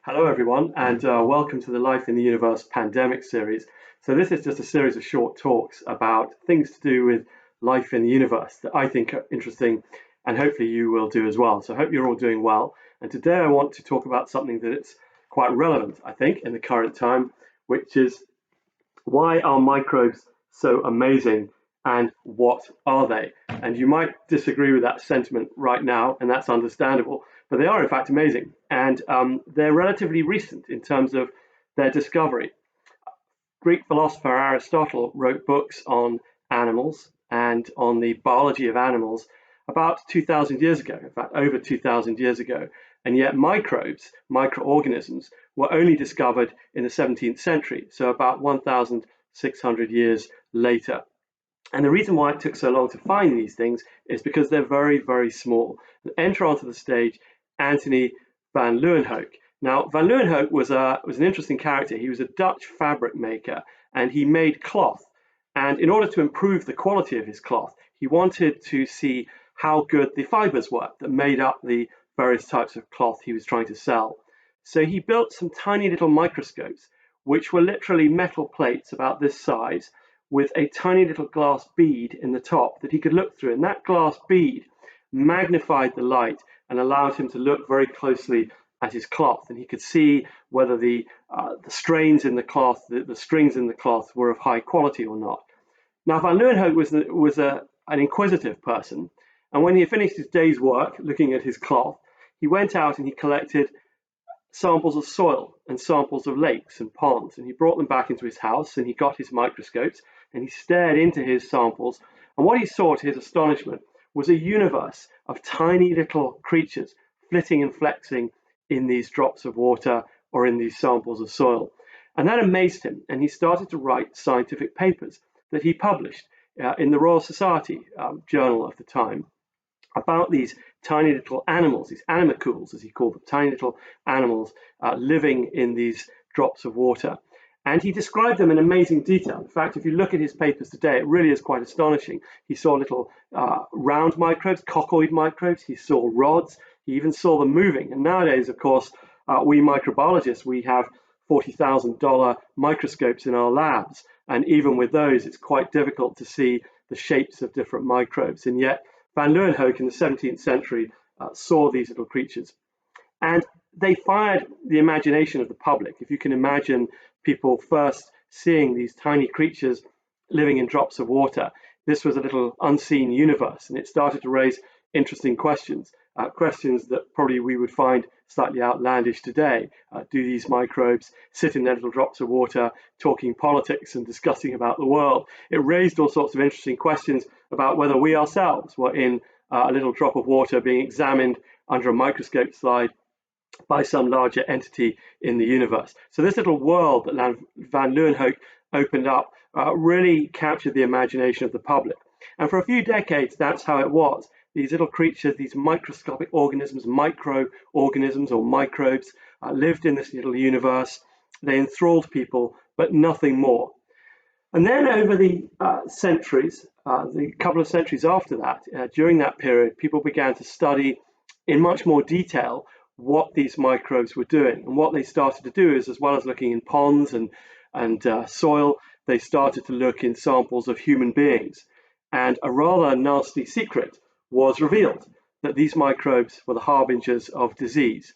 Hello, everyone, and welcome to the Life in the Universe pandemic series. So, this is just a series of short talks about things to do with life in the universe that I think are interesting, and hopefully you will do as well. So, I hope you're all doing well. And today I want to talk about something that is quite relevant, I think, in the current time, which is why are microbes so amazing and what are they? And you might disagree with that sentiment right now, and that's understandable, but they are in fact amazing. And they're relatively recent in terms of their discovery. Greek philosopher Aristotle wrote books on animals and on the biology of animals about 2,000 years ago, in fact, over 2,000 years ago. And yet, microbes, microorganisms, were only discovered in the 17th century, so about 1,600 years later. And the reason why it took so long to find these things is because they're very, very small. Enter onto the stage Anthony van Leeuwenhoek. Now, van Leeuwenhoek was an interesting character. He was a Dutch fabric maker, and he made cloth. And in order to improve the quality of his cloth, he wanted to see how good the fibers were that made up the various types of cloth he was trying to sell. So he built some tiny little microscopes, which were literally metal plates about this size, with a tiny little glass bead in the top that he could look through. And that glass bead magnified the light and allowed him to look very closely at his cloth. And he could see whether the strains in the cloth, the strings in the cloth were of high quality or not. Now, van Leeuwenhoek was an inquisitive person. And when he had finished his day's work looking at his cloth, he went out and he collected samples of soil and samples of lakes and ponds, and he brought them back into his house and he got his microscopes and he stared into his samples, and what he saw to his astonishment was a universe of tiny little creatures flitting and flexing in these drops of water or in these samples of soil. And that amazed him, and he started to write scientific papers that he published in the Royal Society journal of the time about these tiny little animals, these animalcules, as he called them, tiny little animals living in these drops of water. And he described them in amazing detail. In fact, if you look at his papers today, it really is quite astonishing. He saw little round microbes, coccoid microbes. He saw rods. He even saw them moving. And nowadays, of course, we microbiologists, we have $40,000 microscopes in our labs. And even with those, it's quite difficult to see the shapes of different microbes. And yet, van Leeuwenhoek in the 17th century saw these little creatures. And they fired the imagination of the public. If you can imagine people first seeing these tiny creatures living in drops of water, this was a little unseen universe, and it started to raise interesting questions, questions that probably we would find slightly outlandish today. Do these microbes sit in their little drops of water talking politics and discussing about the world? It raised all sorts of interesting questions about whether we ourselves were in a little drop of water being examined under a microscope slide by some larger entity in the universe. So this little world that van Leeuwenhoek opened up really captured the imagination of the public. And for a few decades, that's how it was. These little creatures, these microscopic organisms, microorganisms or microbes, lived in this little universe. They enthralled people, but nothing more. And then over the centuries, the couple of centuries after that, during that period, people began to study in much more detail what these microbes were doing. And what they started to do is, as well as looking in ponds and soil, they started to look in samples of human beings. And a rather nasty secret was revealed, that these microbes were the harbingers of disease.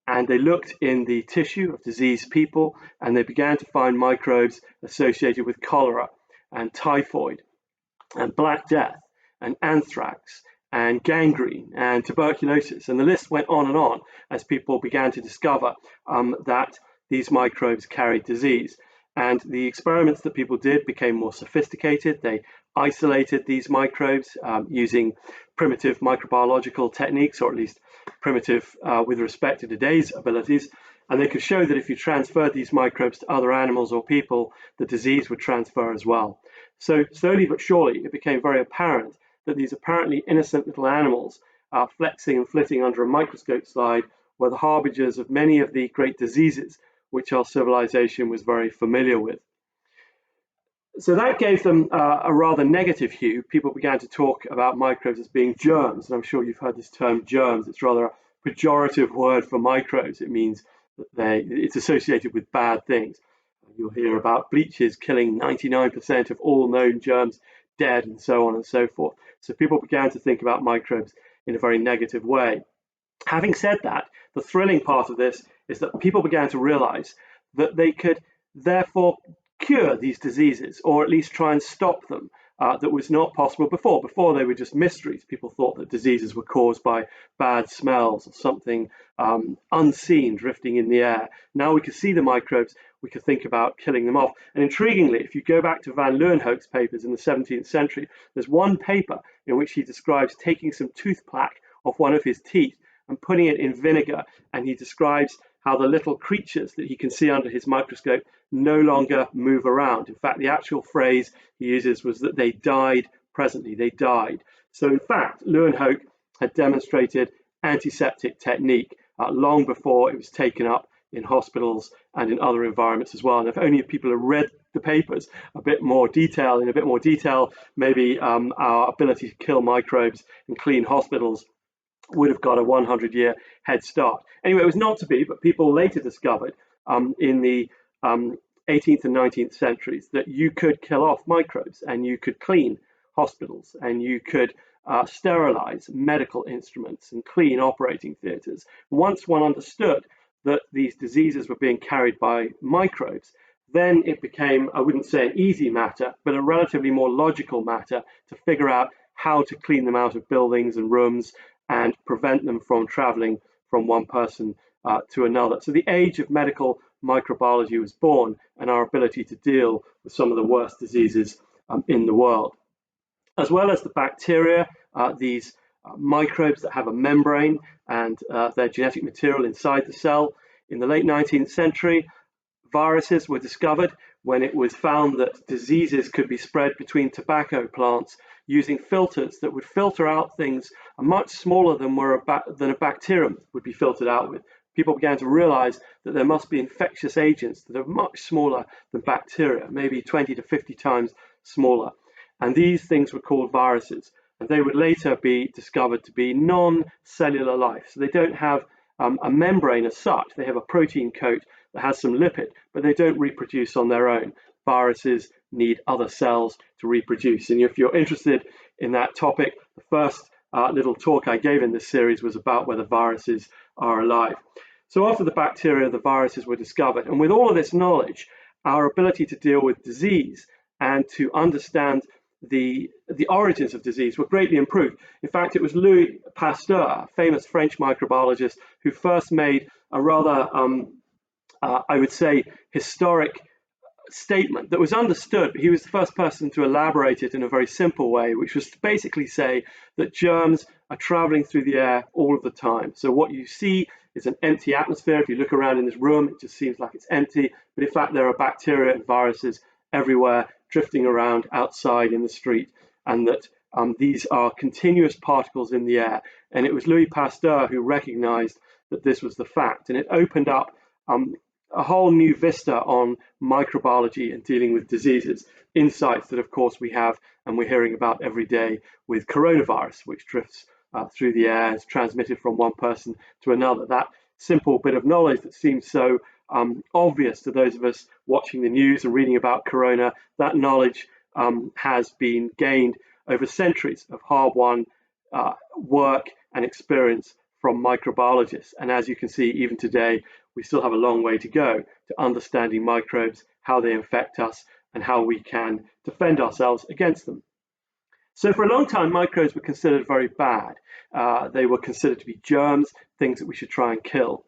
And they looked in the tissue of diseased people, and they began to find microbes associated with cholera and typhoid and Black Death and anthrax and gangrene and tuberculosis. And the list went on as people began to discover that these microbes carried disease. And the experiments that people did became more sophisticated. They isolated these microbes using primitive microbiological techniques, or at least primitive with respect to today's abilities. And they could show that if you transferred these microbes to other animals or people, the disease would transfer as well. So slowly but surely, it became very apparent that these apparently innocent little animals flexing and flitting under a microscope slide were the harbingers of many of the great diseases which our civilization was very familiar with. So that gave them a rather negative hue. People began to talk about microbes as being germs, and I'm sure you've heard this term germs. It's rather a pejorative word for microbes. It means it's associated with bad things. You'll hear about bleaches killing 99% of all known germs dead, and so on and so forth. So people began to think about microbes in a very negative way. Having said that, the thrilling part of this is that people began to realize that they could therefore cure these diseases, or at least try and stop them. That was not possible before. Before, they were just mysteries. People thought that diseases were caused by bad smells or something unseen drifting in the air. Now we can see the microbes, we could think about killing them off. And intriguingly, if you go back to van Leeuwenhoek's papers in the 17th century, there's one paper in which he describes taking some tooth plaque off one of his teeth and putting it in vinegar, and he describes how the little creatures that he can see under his microscope no longer move around. In fact, the actual phrase he uses was that they died presently, they died. So in fact, Leeuwenhoek had demonstrated antiseptic technique long before it was taken up in hospitals and in other environments as well. And if only people had read the papers in a bit more detail, maybe our ability to kill microbes and clean hospitals would have got a 100-year head start. Anyway, it was not to be, but people later discovered in the 18th and 19th centuries that you could kill off microbes, and you could clean hospitals, and you could sterilize medical instruments and clean operating theaters. Once one understood that these diseases were being carried by microbes, then it became, I wouldn't say an easy matter, but a relatively more logical matter to figure out how to clean them out of buildings and rooms and prevent them from traveling from one person to another. So the age of medical microbiology was born, and our ability to deal with some of the worst diseases in the world. As well as the bacteria, these microbes that have a membrane and their genetic material inside the cell. In the late 19th century, viruses were discovered when it was found that diseases could be spread between tobacco plants using filters that would filter out things much smaller than a bacterium would be filtered out with. People began to realize that there must be infectious agents that are much smaller than bacteria, maybe 20 to 50 times smaller. And these things were called viruses. And they would later be discovered to be non-cellular life. So they don't have a membrane as such. They have a protein coat that has some lipid, but they don't reproduce on their own. Viruses need other cells to reproduce. And if you're interested in that topic, the first little talk I gave in this series was about whether viruses are alive. So after the bacteria, the viruses were discovered. And with all of this knowledge, our ability to deal with disease and to understand the origins of disease were greatly improved. In fact, it was Louis Pasteur, a famous French microbiologist, who first made a rather, I would say, historic statement that was understood, but he was the first person to elaborate it in a very simple way, which was to basically say that germs are traveling through the air all of the time. So what you see is an empty atmosphere. If you look around in this room, it just seems like it's empty, but in fact there are bacteria and viruses everywhere drifting around outside in the street, and that these are continuous particles in the air. And it was Louis Pasteur who recognized that this was the fact, and it opened up a whole new vista on microbiology and dealing with diseases, insights that of course we have and we're hearing about every day with coronavirus, which drifts through the air, is transmitted from one person to another. That simple bit of knowledge that seems so obvious to those of us watching the news and reading about corona, that knowledge has been gained over centuries of hard-won work and experience from microbiologists. And as you can see, even today, we still have a long way to go to understanding microbes, how they infect us, and how we can defend ourselves against them. So for a long time, microbes were considered very bad. They were considered to be germs, things that we should try and kill.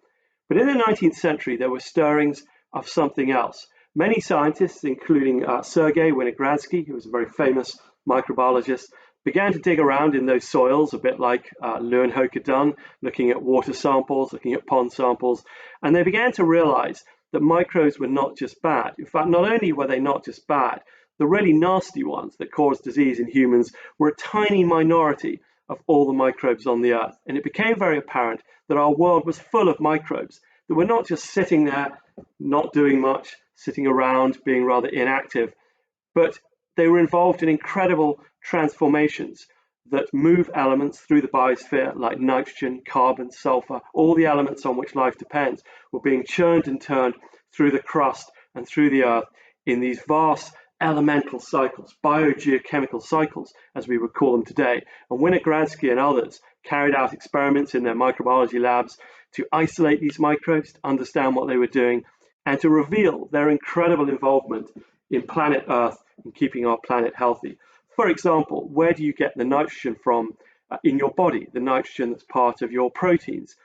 But in the 19th century, there were stirrings of something else. Many scientists, including Sergei Winogradsky, who was a very famous microbiologist, began to dig around in those soils, a bit like Leeuwenhoek had done, looking at water samples, looking at pond samples, and they began to realize that microbes were not just bad. In fact, not only were they not just bad, the really nasty ones that cause disease in humans were a tiny minority of all the microbes on the earth. And it became very apparent that our world was full of microbes that were not just sitting there, not doing much, sitting around, being rather inactive, but they were involved in incredible transformations. that move elements through the biosphere like nitrogen, carbon, sulfur, all the elements on which life depends, were being churned and turned through the crust and through the earth in these vast elemental cycles, biogeochemical cycles, as we would call them today. And Winogradsky and others carried out experiments in their microbiology labs to isolate these microbes, to understand what they were doing, and to reveal their incredible involvement in planet Earth and keeping our planet healthy. For example, where do you get the nitrogen from in your body? The nitrogen that's part of your proteins,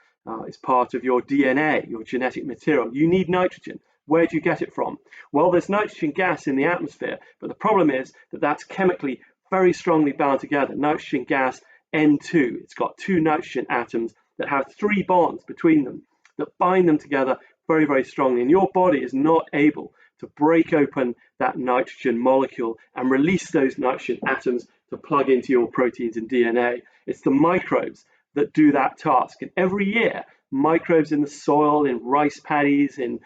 is part of your DNA, your genetic material. You need nitrogen. Where do you get it from? Well, there's nitrogen gas in the atmosphere, but the problem is that that's chemically very strongly bound together. Nitrogen gas N2, it's got two nitrogen atoms that have 3 bonds between them that bind them together very, very strongly. And your body is not able to break open that nitrogen molecule and release those nitrogen atoms to plug into your proteins and DNA. It's the microbes that do that task. And every year, microbes in the soil, in rice paddies, in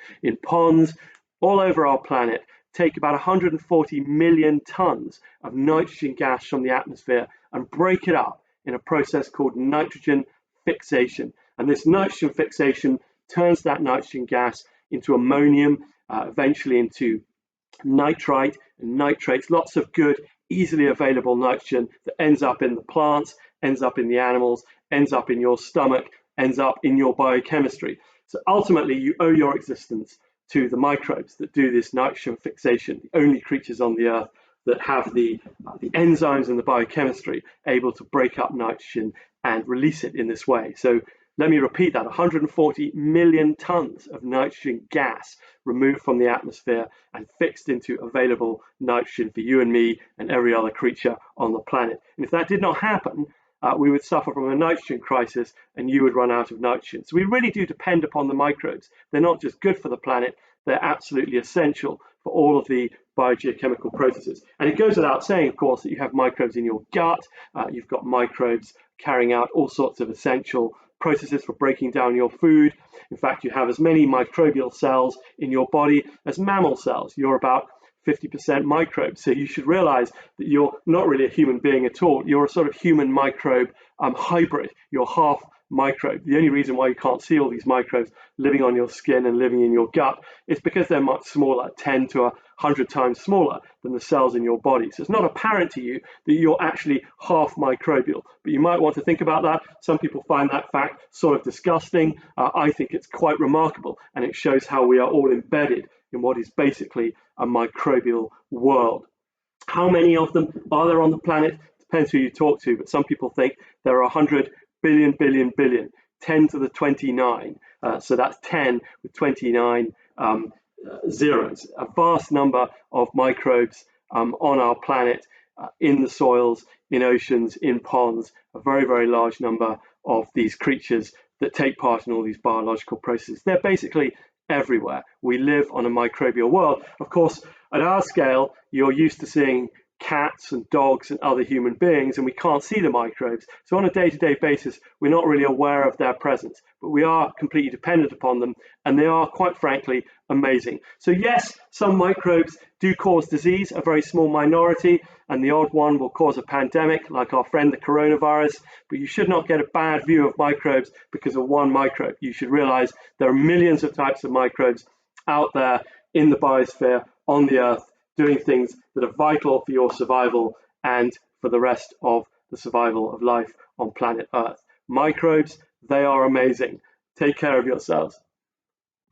ponds, all over our planet, take about 140 million tons of nitrogen gas from the atmosphere and break it up in a process called nitrogen fixation. And this nitrogen fixation turns that nitrogen gas into ammonium, eventually into nitrite and nitrates, lots of good, easily available nitrogen that ends up in the plants, ends up in the animals, ends up in your stomach, ends up in your biochemistry. So ultimately, you owe your existence to the microbes that do this nitrogen fixation, the only creatures on the earth that have the enzymes and the biochemistry able to break up nitrogen and release it in this way. So let me repeat that, 140 million tons of nitrogen gas removed from the atmosphere and fixed into available nitrogen for you and me and every other creature on the planet. And if that did not happen, we would suffer from a nitrogen crisis and you would run out of nitrogen. So we really do depend upon the microbes. They're not just good for the planet, they're absolutely essential for all of the biogeochemical processes. And it goes without saying, of course, that you have microbes in your gut, you've got microbes carrying out all sorts of essential processes for breaking down your food. In fact, you have as many microbial cells in your body as mammal cells. You're about 50% microbes. So you should realize that you're not really a human being at all. You're a sort of human microbe hybrid. You're half microbe. The only reason why you can't see all these microbes living on your skin and living in your gut is because they're much smaller, 10 to 100 times smaller than the cells in your body. So it's not apparent to you that you're actually half microbial, but you might want to think about that. Some people find that fact sort of disgusting. I think it's quite remarkable, and it shows how we are all embedded in what is basically a microbial world. How many of them are there on the planet? Depends who you talk to, but some people think there are 100 billion, 10 to the 29. So that's 10 with 29 zeros. A vast number of microbes on our planet, in the soils, in oceans, in ponds, a very, very large number of these creatures that take part in all these biological processes. They're basically everywhere. We live on a microbial world. Of course, at our scale, you're used to seeing cats and dogs and other human beings, and we can't see the microbes. So on a day-to-day basis, we're not really aware of their presence, but we are completely dependent upon them, and they are, quite frankly, amazing. So yes, some microbes do cause disease, a very small minority, and the odd one will cause a pandemic, like our friend the coronavirus, but you should not get a bad view of microbes because of one microbe. You should realize there are millions of types of microbes out there in the biosphere, on the earth, doing things that are vital for your survival and for the rest of the survival of life on planet Earth. Microbes, they are amazing. Take care of yourselves.